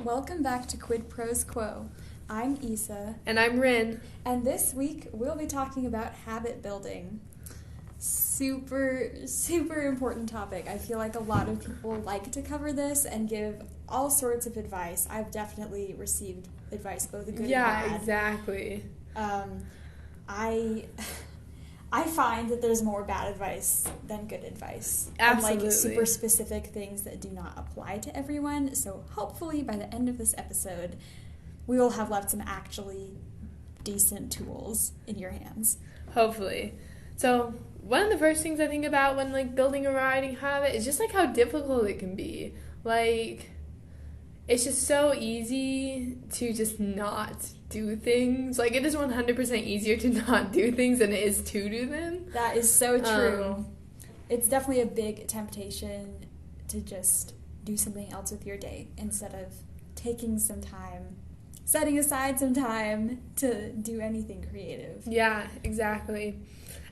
Welcome back to Quid Pros Quo. I'm Issa. And I'm Rin. And this week we'll be talking about habit building. Super important topic. I feel like a lot of people like to cover this and give all sorts of advice. I've definitely received advice, both good and bad. Yeah, exactly. I find that there's more bad advice than good advice. Absolutely. And super specific things that do not apply to everyone. So hopefully by the end of this episode, we will have left some actually decent tools in your hands. Hopefully. So one of the first things I think about when building a riding habit is just how difficult it can be. It's just so easy to just not do things. It is 100% easier to not do things than it is to do them. That is so true. It's definitely a big temptation to just do something else with your day instead of taking some time, setting aside some time to do anything creative. Yeah, exactly.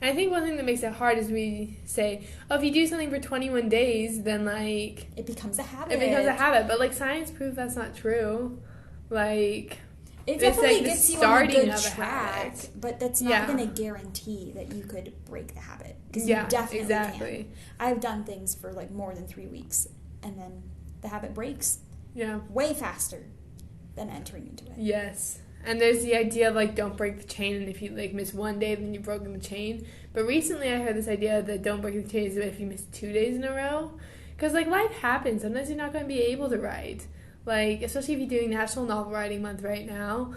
And I think one thing that makes it hard is we say, if you do something for 21 days, then it becomes a habit. It becomes a habit. But science proves that's not true. It definitely gets you on a good track, but that's not going to guarantee that you could break the habit. Because you definitely can. I've done things for more than 3 weeks, and then the habit breaks way faster than entering into it. Yes. And there's the idea of don't break the chain, and if you miss one day, then you've broken the chain. But recently I heard this idea that don't break the chain is if you miss 2 days in a row. Because life happens. Sometimes you're not going to be able to write. Especially if you're doing National Novel Writing Month right now,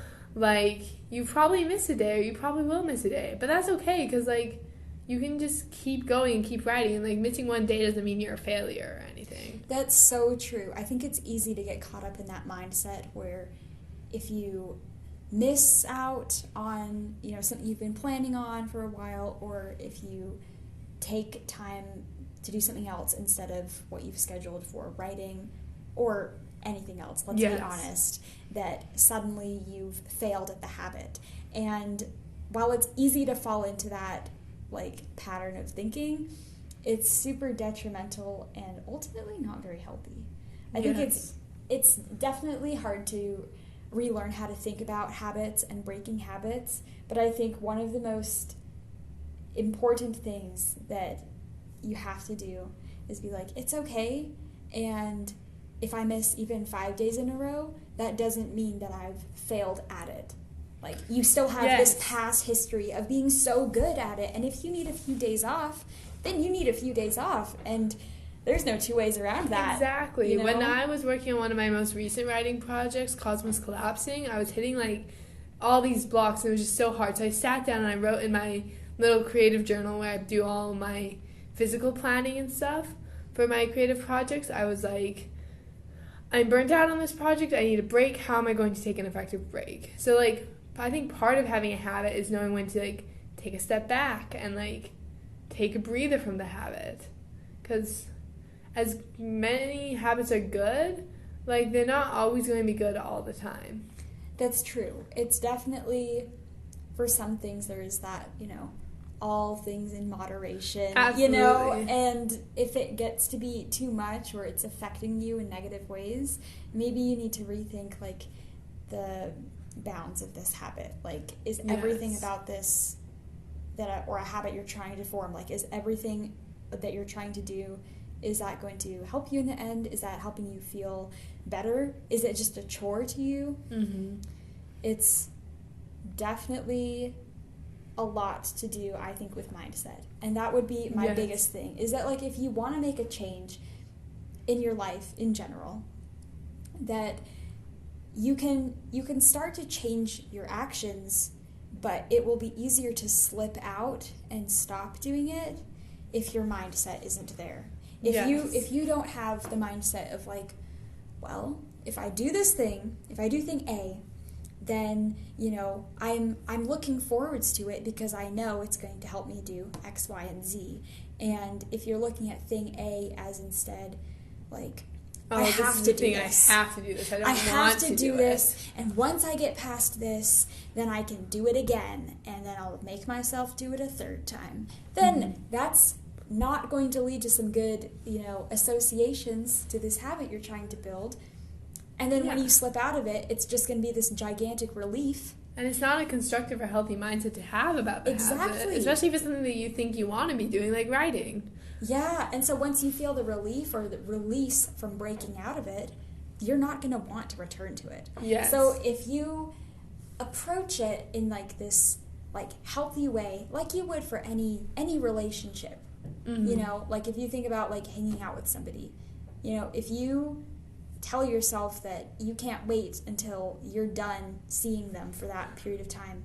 you probably miss a day, or you probably will miss a day. But that's okay, because, you can just keep going and keep writing. And, missing one day doesn't mean you're a failure or anything. That's so true. I think it's easy to get caught up in that mindset where if you miss out on, something you've been planning on for a while, or if you take time to do something else instead of what you've scheduled for writing or anything else, let's be honest, that suddenly you've failed at the habit. And while it's easy to fall into that pattern of thinking, it's super detrimental and ultimately not very healthy. I think it's definitely hard to relearn how to think about habits and breaking habits, but I think one of the most important things that you have to do is be it's okay, and if I miss even 5 days in a row, that doesn't mean that I've failed at it. You still have this past history of being so good at it, and if you need a few days off, then you need a few days off, and there's no two ways around that. Exactly. When I was working on one of my most recent writing projects, Cosmos Collapsing, I was hitting all these blocks, and it was just so hard. So I sat down and I wrote in my little creative journal where I do all my physical planning and stuff for my creative projects. I was I'm burnt out on this project. I need a break. How am I going to take an effective break? So I think part of having a habit is knowing when to take a step back and take a breather from the habit. Because as many habits are good, they're not always going to be good all the time. That's true. It's definitely, for some things, there is that, all things in moderation. Absolutely. And if it gets to be too much or it's affecting you in negative ways, maybe you need to rethink, the bounds of this habit. Is everything about this or a habit you're trying to form, is everything that you're trying to do, is that going to help you in the end? Is that helping you feel better? Is it just a chore to you? Mm-hmm. It's definitely a lot to do, I think, with mindset. And that would be my biggest thing, is that if you want to make a change in your life in general, that you can start to change your actions, but it will be easier to slip out and stop doing it if your mindset isn't there. If you don't have the mindset of if I do this thing, if I do thing A, then I'm looking forwards to it because I know it's going to help me do X, Y, and Z. And if you're looking at thing A as instead I have to do this. I have to do this. I have to do this. And once I get past this, then I can do it again. And then I'll make myself do it a third time. Then that's not going to lead to some good, associations to this habit you're trying to build. And then when Yeah. you slip out of it, it's just going to be this gigantic relief. And it's not a constructive or healthy mindset to have about the habit, Exactly. especially if it's something that you think you want to be doing, like writing. Yeah, and so once you feel the relief or the release from breaking out of it, you're not going to want to return to it. Yes. So if you approach it in like this like healthy way, like you would for any relationship, Mm-hmm. you know, like if you think about like hanging out with somebody, you know, if you tell yourself that you can't wait until you're done seeing them for that period of time,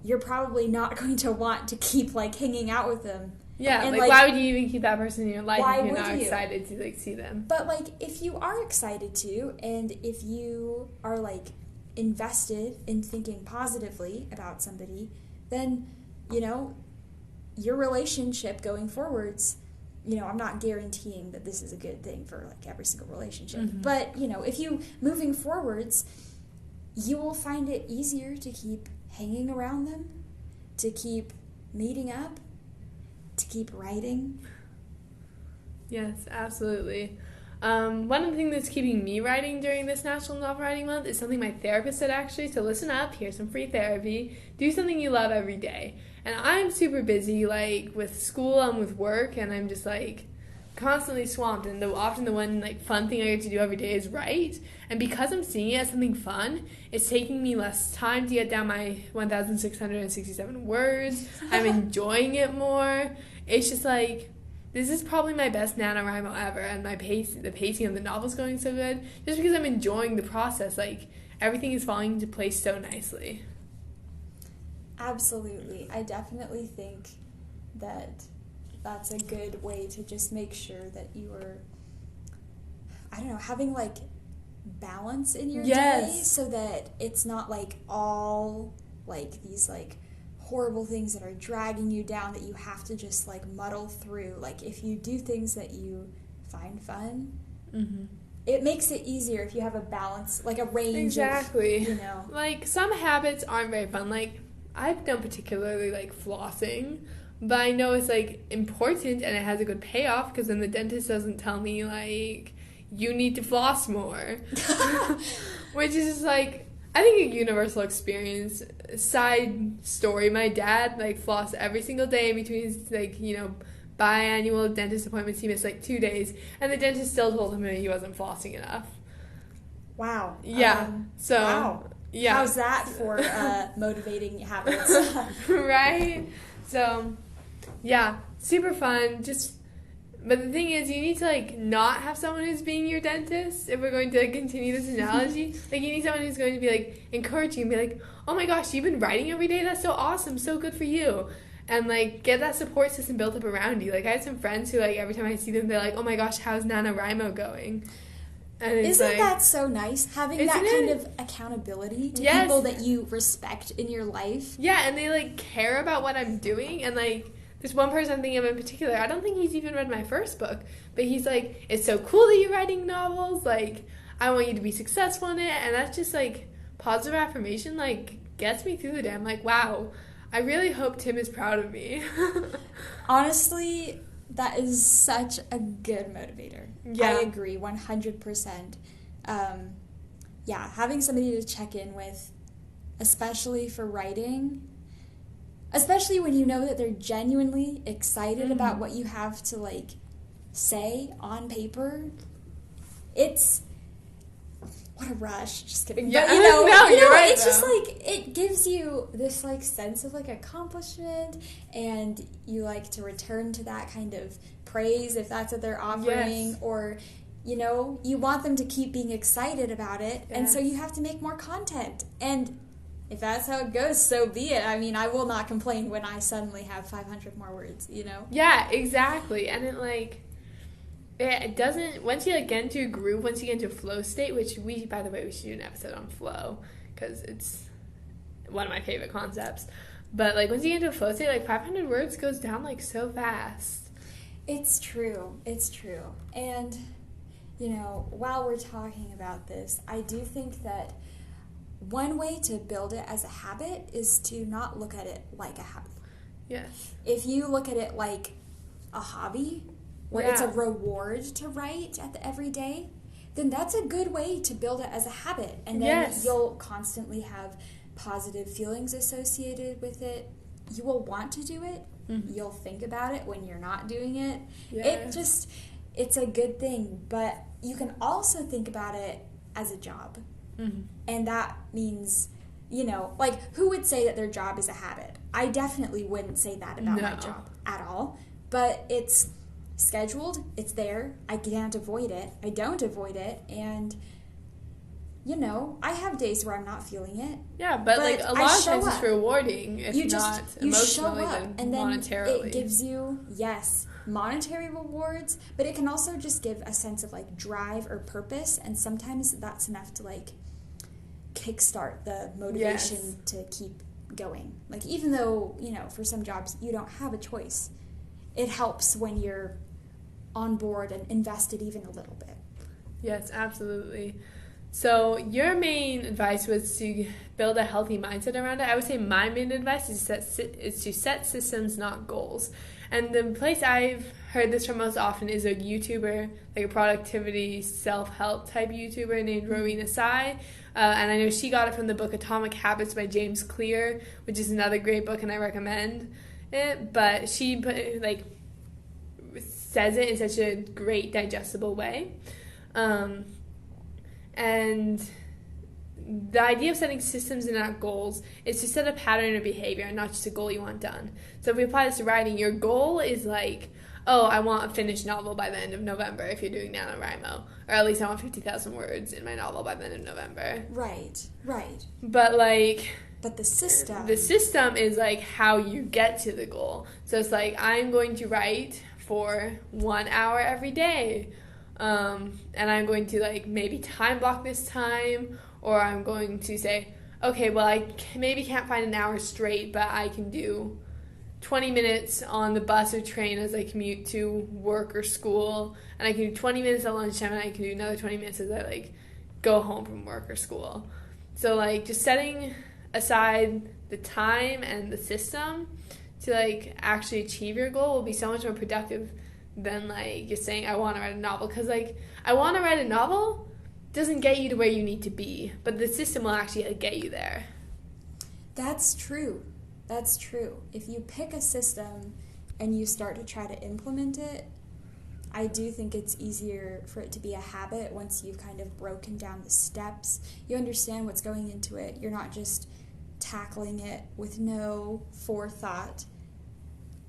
you're probably not going to want to keep like hanging out with them. Yeah, And, like why would you even keep that person in your life why if you're would not you? excited to like see them? But like if you are excited to, and if you are like invested in thinking positively about somebody, then, you know, your relationship going forwards, you know, I'm not guaranteeing that this is a good thing for like every single relationship, Mm-hmm. but you know, if you moving forwards, you will find it easier to keep hanging around them, to keep meeting up, to keep writing. Yes, absolutely. One of the things that's keeping me writing during this National Novel Writing Month is something my therapist said, actually. So listen up, here's some free therapy. Do something you love every day. And I'm super busy, like, with school and with work, and I'm just, like, constantly swamped. And often the one, like, fun thing I get to do every day is write. And because I'm seeing it as something fun, it's taking me less time to get down my 1,667 words. I'm enjoying it more. It's just, like, this is probably my best NaNoWriMo ever, and the pacing of the novel is going so good, just because I'm enjoying the process. Like, everything is falling into place so nicely. Absolutely. I definitely think that that's a good way to just make sure that you are, I don't know, having like balance in your Yes. day, so that it's not like all like these like horrible things that are dragging you down that you have to just like muddle through. Like if you do things that you find fun, Mm-hmm. it makes it easier if you have a balance, like a range Exactly. of, you know. Like, some habits aren't very fun. Like, I don't particularly like flossing, but I know it's, like, important and it has a good payoff, because then the dentist doesn't tell me, like, you need to floss more. Which is just, like, I think a universal experience. Side story, my dad, like, flossed every single day in between his, like, you know, biannual dentist appointments. He missed, like, 2 days, and the dentist still told him that he wasn't flossing enough. Wow. Yeah. So, wow. yeah. How's that for motivating habits? Right? So, yeah, super fun. But the thing is, you need to, like, not have someone who's being your dentist, if we're going to, like, continue this analogy. Like, you need someone who's going to be, like, encouraging and be like, oh my gosh, you've been writing every day? That's so awesome. So good for you. And, like, get that support system built up around you. Like, I have some friends who, like, every time I see them, they're like, oh my gosh, how's NaNoWriMo going? And it's Isn't like, that so nice? Having that Isn't kind it? of accountability to Yes. people that you respect in your life. yeah, and they, like, care about what I'm doing. And, like, there's one person I'm thinking of in particular. I don't think he's even read my first book. But he's like, it's so cool that you're writing novels. Like, I want you to be successful in it. And that's just, like, positive affirmation, like, gets me through the day. I'm like, wow, I really hope Tim is proud of me. Honestly, that is such a good motivator. Yeah. I agree 100%. Yeah, having somebody to check in with, especially for writing, especially when you know that they're genuinely excited about what you have to, like, say on paper, it's... What a rush. Just kidding. Yeah. But, you know, No, you're right, it's just, though. like, it gives you this, like, sense of, like, accomplishment, and you like to return to that kind of praise if that's what they're offering, Yes. or, you know, you want them to keep being excited about it, and so Yes. you have to make more content. And if that's how it goes, so be it. I mean, I will not complain when I suddenly have 500 more words, you know? Yeah, exactly. And it, like, it doesn't, once you, like, get into a groove, once you get into a flow state, which by the way, we should do an episode on flow, because it's one of my favorite concepts. But, like, once you get into a flow state, like, 500 words goes down, like, so fast. It's true. It's true. And, you know, while we're talking about this, I do think that one way to build it as a habit is to not look at it like a habit. Yes. If you look at it like a hobby, where it's a Yeah. reward to write every day, then that's a good way to build it as a habit. And then you'll constantly have positive feelings associated with it. You will want to do it. Mm-hmm. You'll think about it when you're not doing it. Yes. It's a good thing. But you can also think about it as a job. Mm-hmm. And that means, you know, like, who would say that their job is a habit? I definitely wouldn't say that about my job at all. But it's scheduled, it's there, I can't avoid it, I don't avoid it, and, you know, I have days where I'm not feeling it. Yeah, but like, a lot of times it's rewarding, if not emotionally, then and then monetarily. It gives you, monetary rewards, but it can also just give a sense of, like, drive or purpose, and sometimes that's enough to, like, kickstart the motivation to keep going. Like, even though, you know, for some jobs you don't have a choice, it helps when you're on board and invested even a little bit. Yes, absolutely. So your main advice was to build a healthy mindset around it. I would say my main advice is to set systems, not goals. And the place I've heard this from most often is a YouTuber, like a productivity, self-help type YouTuber named Rowena Sai. And I know she got it from the book Atomic Habits by James Clear, which is another great book, and I recommend it. But she says it in such a great, digestible way. And the idea of setting systems and not goals is to set a pattern of behavior and not just a goal you want done. So if we apply this to writing, your goal is like, oh, I want a finished novel by the end of November if you're doing NaNoWriMo. Or at least I want 50,000 words in my novel by the end of November. Right. But the system. The system is like how you get to the goal. So it's like, I'm going to write for 1 hour every day. And I'm going to like maybe time block this time, or I'm going to say, okay, well, I maybe can't find an hour straight, but I can do 20 minutes on the bus or train as I commute to work or school, and I can do 20 minutes at lunchtime, and I can do another 20 minutes as I like go home from work or school. So like just setting aside the time and the system to like actually achieve your goal will be so much more productive than like just saying I want to write a novel, because like I want to write a novel doesn't get you to where you need to be, but the system will actually get you there. That's true. If you pick a system and you start to try to implement it, I do think it's easier for it to be a habit once you've kind of broken down the steps. You understand what's going into it. You're not just tackling it with no forethought.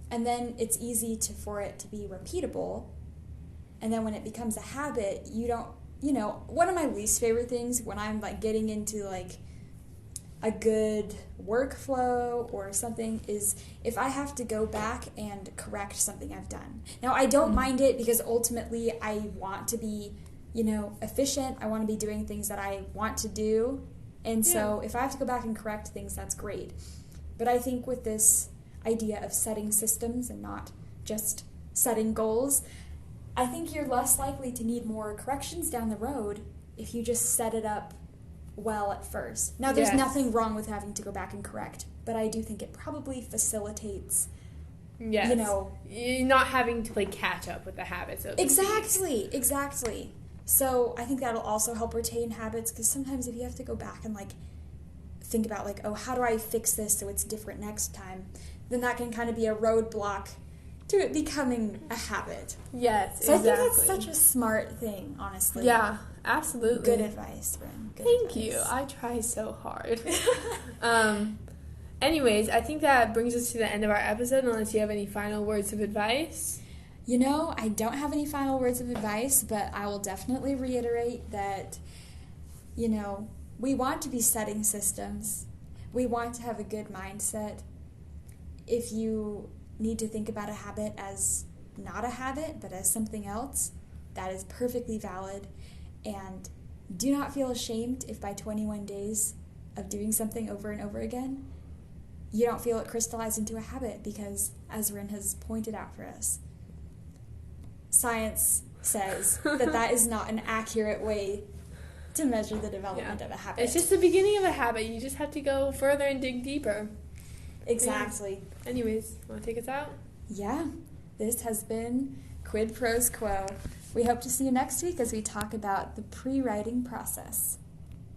And then it's easy for it to be repeatable. And then when it becomes a habit, you don't, you know, one of my least favorite things when I'm like getting into like a good workflow or something is if I have to go back and correct something I've done. Now, I don't mind it because ultimately I want to be, you know, efficient. I want to be doing things that I want to do. And so if I have to go back and correct things, that's great. But I think with this idea of setting systems and not just setting goals, I think you're less likely to need more corrections down the road if you just set it up well at first. Now, there's nothing wrong with having to go back and correct, but I do think it probably facilitates, you know... You're not having to play catch up with the habits of Exactly. So I think that'll also help retain habits, because sometimes if you have to go back and, like, think about, like, oh, how do I fix this so it's different next time, then that can kind of be a roadblock to it becoming a habit. Yes, so exactly. I think that's such a smart thing, honestly. Yeah, absolutely. Good advice, Bryn. Thank you. I try so hard. Anyways, I think that brings us to the end of our episode, unless you have any final words of advice. You know, I don't have any final words of advice, but I will definitely reiterate that, you know, we want to be setting systems. We want to have a good mindset. If you need to think about a habit as not a habit, but as something else, that is perfectly valid. And do not feel ashamed if by 21 days of doing something over and over again, you don't feel it crystallize into a habit, because, as Rin has pointed out for us, science says that is not an accurate way to measure the development of a habit. It's just the beginning of a habit. You just have to go further and dig deeper. Exactly. Yeah. Anyways, want to take us out? Yeah. This has been Quid Pros Quo. We hope to see you next week as we talk about the pre-writing process.